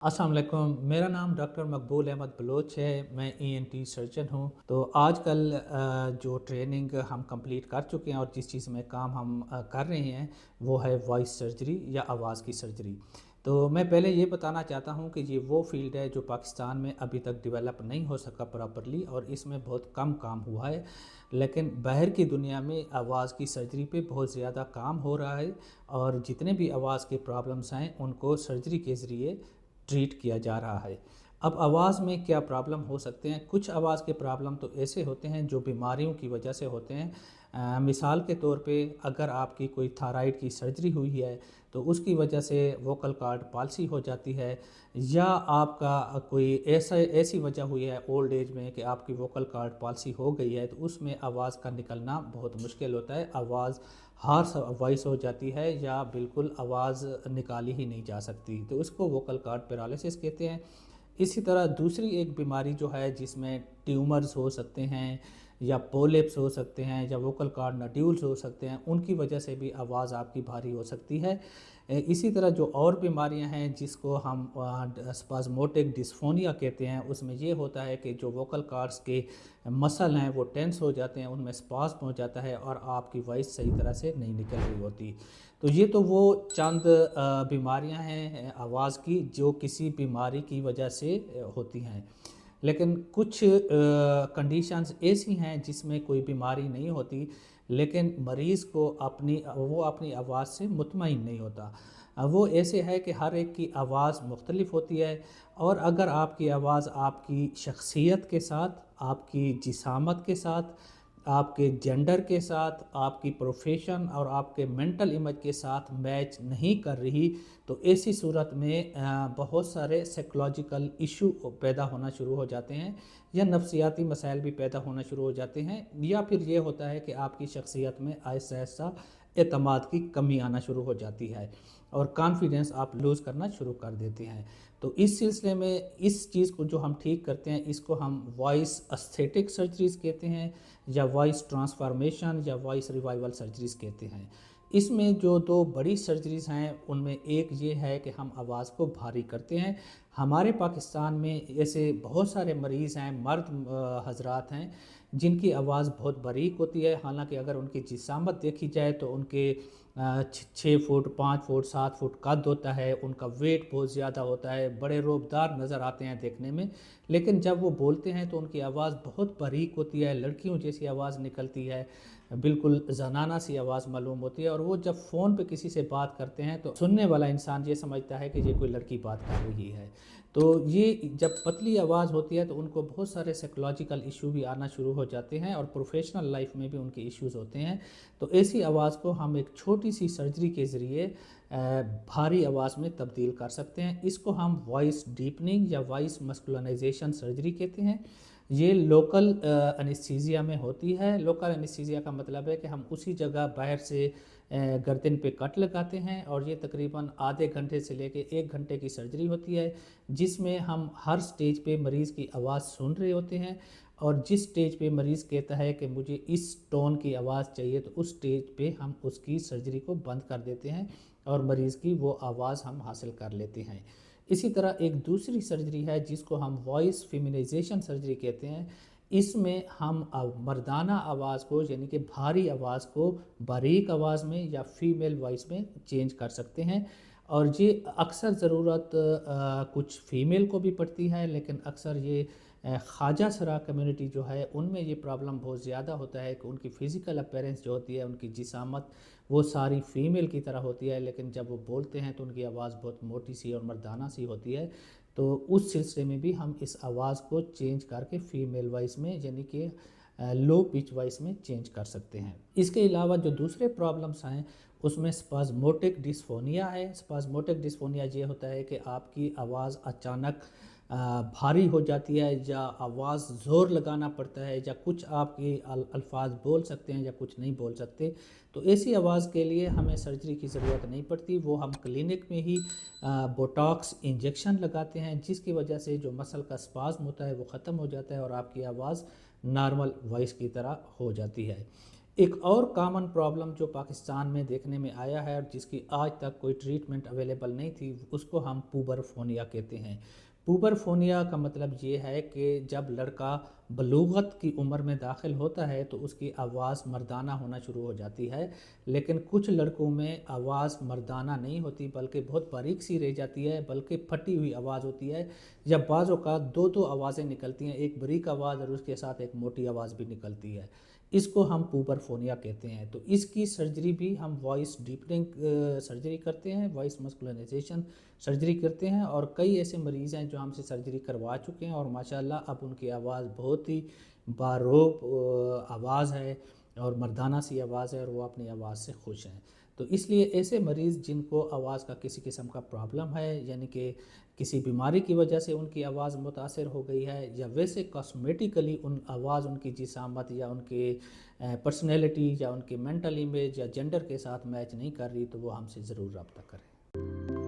अस्सलाम वालेकुम। मेरा नाम डॉक्टर मकबूल अहमद बलोच है। मैं ईएनटी सर्जन हूँ। तो आजकल जो ट्रेनिंग हम कंप्लीट कर चुके हैं और जिस चीज़ में काम हम कर रहे हैं वो है वॉइस सर्जरी या आवाज़ की सर्जरी। तो मैं पहले ये बताना चाहता हूँ कि ये वो फील्ड है जो पाकिस्तान में अभी तक डेवलप नहीं हो सका प्रॉपरली और इसमें बहुत कम काम हुआ है। लेकिन बाहर की दुनिया में आवाज़ की सर्जरी पे बहुत ज़्यादा काम हो रहा है और जितने भी आवाज़ के प्रॉब्लम्स हैं उनको सर्जरी के ज़रिए ट्रीट किया जा रहा है। अब आवाज़ में क्या प्रॉब्लम हो सकते हैं? कुछ आवाज़ के प्रॉब्लम तो ऐसे होते हैं जो बीमारियों की वजह से होते हैं। मिसाल के तौर पे अगर आपकी कोई थायराइड की सर्जरी हुई है तो उसकी वजह से वोकल कॉर्ड पाल्सी हो जाती है, या आपका कोई ऐसी वजह हुई है ओल्ड एज में कि आपकी वोकल कॉर्ड पाल्सी हो गई है, तो उसमें आवाज़ का निकलना बहुत मुश्किल होता है। आवाज़ हार्श वॉइस हो जाती है या बिल्कुल आवाज़ निकाली ही नहीं जा सकती, तो उसको वोकल कॉर्ड पैरालिसिस कहते हैं। इसी तरह दूसरी एक बीमारी जो है जिसमें ट्यूमर्स हो सकते हैं या पोलिप्स हो सकते हैं या वोकल कॉर्ड नड्यूल्स हो सकते हैं, उनकी वजह से भी आवाज़ आपकी भारी हो सकती है। इसी तरह जो और बीमारियां हैं जिसको हम स्पाज़मोटिक डिस्फोनिया कहते हैं, उसमें ये होता है कि जो वोकल कॉर्ड्स के मसल हैं वो टेंस हो जाते हैं, उनमें स्पाज़्म हो जाता है और आपकी वॉइस सही तरह से नहीं निकल रही होती। तो ये तो वो चंद बीमारियां हैं आवाज़ की जो किसी बीमारी की वजह से होती हैं। लेकिन कुछ कंडीशंस ऐसी हैं जिसमें कोई बीमारी नहीं होती लेकिन मरीज़ को अपनी आवाज़ से मुतमईन नहीं होता। वो ऐसे है कि हर एक की आवाज़ मुख्तलिफ होती है और अगर आपकी आवाज़ आपकी शख्सियत के साथ, आपकी जिसामत के साथ, आपके जेंडर के साथ, आपकी प्रोफेशन और आपके मेंटल इमेज के साथ मैच नहीं कर रही, तो ऐसी सूरत में बहुत सारे साइकोलॉजिकल इशू पैदा होना शुरू हो जाते हैं या नफ्सियाती मसाइल भी पैदा होना शुरू हो जाते हैं, या फिर ये होता है कि आपकी शख्सियत में आहिस्ता आहिस्ता एतमाद की कमी आना शुरू हो जाती है और कॉन्फिडेंस आप लूज़ करना शुरू कर देते हैं। तो इस सिलसिले में इस चीज़ को जो हम ठीक करते हैं इसको हम वॉइस एस्थेटिक सर्जरीज़ कहते हैं या वॉइस ट्रांसफॉर्मेशन या वॉइस रिवाइवल सर्जरीज़ कहते हैं। इसमें जो दो बड़ी सर्जरीज़ हैं उनमें एक ये है कि हम आवाज़ को भारी करते हैं। हमारे पाकिस्तान में ऐसे बहुत सारे मरीज़ हैं, मर्द हजरात हैं जिनकी आवाज़ बहुत बारीक होती है, हालांकि अगर उनकी जिसामत देखी जाए तो उनके 6 फुट 5 फुट 7 फुट कद होता है, उनका वेट बहुत ज़्यादा होता है, बड़े रोबदार नज़र आते हैं देखने में, लेकिन जब वो बोलते हैं तो उनकी आवाज़ बहुत बारीक होती है, लड़कियों जैसी आवाज़ निकलती है, बिल्कुल जनाना सी आवाज़ मालूम होती है। और वो जब फ़ोन पे किसी से बात करते हैं तो सुनने वाला इंसान ये समझता है कि ये कोई लड़की बात कर रही है। तो ये जब पतली आवाज़ होती है तो उनको बहुत सारे साइकोलॉजिकल इशू भी आना शुरू हो जाते हैं और प्रोफेशनल लाइफ में भी उनके इश्यूज़ होते हैं। तो ऐसी आवाज़ को हम एक छोटी सी सर्जरी के ज़रिए भारी आवाज़ में तब्दील कर सकते हैं। इसको हम वॉइस डीपनिंग या वॉइस मस्कुलाइजेशन सर्जरी कहते हैं। ये लोकल एनेस्थीसिया में होती है। लोकल एनेस्थीसिया का मतलब है कि हम उसी जगह बाहर से गर्दन पे कट लगाते हैं और ये तकरीबन आधे घंटे से लेके 1 घंटे की सर्जरी होती है, जिसमें हम हर स्टेज पे मरीज़ की आवाज़ सुन रहे होते हैं और जिस स्टेज पे मरीज़ कहता है कि मुझे इस टोन की आवाज़ चाहिए तो उस स्टेज पे हम उसकी सर्जरी को बंद कर देते हैं और मरीज़ की वो आवाज़ हम हासिल कर लेते हैं। इसी तरह एक दूसरी सर्जरी है जिसको हम वॉइस फेमिनाइजेशन सर्जरी कहते हैं। इसमें हम मर्दाना आवाज़ को यानी कि भारी आवाज़ को बारीक आवाज़ में या फीमेल वॉइस में चेंज कर सकते हैं। और ये अक्सर ज़रूरत कुछ फ़ीमेल को भी पड़ती है, लेकिन अक्सर ये ख्वाजा सरा कम्युनिटी जो है उनमें ये प्रॉब्लम बहुत ज़्यादा होता है कि उनकी फ़िज़िकल अपीयरेंस जो होती है, उनकी जिसामत वो सारी फ़ीमेल की तरह होती है, लेकिन जब वो बोलते हैं तो उनकी आवाज़ बहुत मोटी सी और मर्दाना सी होती है। तो उस सिलसिले में भी हम इस आवाज़ को चेंज करके फ़ीमेल वॉइस में यानी कि लो पिच वॉइस में चेंज कर सकते हैं। इसके अलावा जो दूसरे प्रॉब्लम्स हैं उसमें स्पाज़मोटिक डिस्फोनिया है। स्पाज़मोटिक डिस्फोनिया ये होता है कि आपकी आवाज़ अचानक भारी हो जाती है या आवाज़ ज़ोर लगाना पड़ता है या कुछ आपके अल्फाज बोल सकते हैं या कुछ नहीं बोल सकते। तो ऐसी आवाज़ के लिए हमें सर्जरी की ज़रूरत नहीं पड़ती, वो हम क्लिनिक में ही बोटॉक्स इंजेक्शन लगाते हैं जिसकी वजह से जो मसल का स्पाज़्म होता है वो ख़त्म हो जाता है और आपकी आवाज़ नॉर्मल वॉइस की तरह हो जाती है। ایک اور کامن پرابلم جو پاکستان میں دیکھنے میں آیا ہے اور جس کی آج تک کوئی ٹریٹمنٹ اویلیبل نہیں تھی، اس کو ہم پوبر فونیا کہتے ہیں۔ پوبر فونیا کا مطلب یہ ہے کہ جب لڑکا بلوغت کی عمر میں داخل ہوتا ہے تو اس کی آواز مردانہ ہونا شروع ہو جاتی ہے، لیکن کچھ لڑکوں میں آواز مردانہ نہیں ہوتی بلکہ بہت باریک سی رہ جاتی ہے، بلکہ پھٹی ہوئی آواز ہوتی ہے، یا بعض اوقات دو آوازیں نکلتی ہیں، ایک باریک آواز اور اس کے ساتھ ایک موٹی آواز بھی نکلتی ہے۔ اس کو ہم پوبر فونیا کہتے ہیں۔ تو اس کی سرجری بھی ہم وائس ڈیپننگ سرجری کرتے ہیں، وائس مسکولائزیشن سرجری کرتے ہیں، اور کئی ایسے مریض ہیں جو ہم سے سرجری کروا چکے ہیں اور ماشاءاللہ اب ان کی آواز بہت ہی باروب آواز ہے اور مردانہ سی آواز ہے اور وہ اپنی آواز سے خوش ہیں۔ تو اس لیے ایسے مریض جن کو آواز کا کسی قسم کا پرابلم ہے، یعنی کہ کسی بیماری کی وجہ سے ان کی آواز متاثر ہو گئی ہے، یا ویسے کاسمیٹیکلی آواز ان کی جسامت یا ان کے پرسنالٹی یا ان کے مینٹل امیج یا جینڈر کے ساتھ میچ نہیں کر رہی، تو وہ ہم سے ضرور رابطہ کریں۔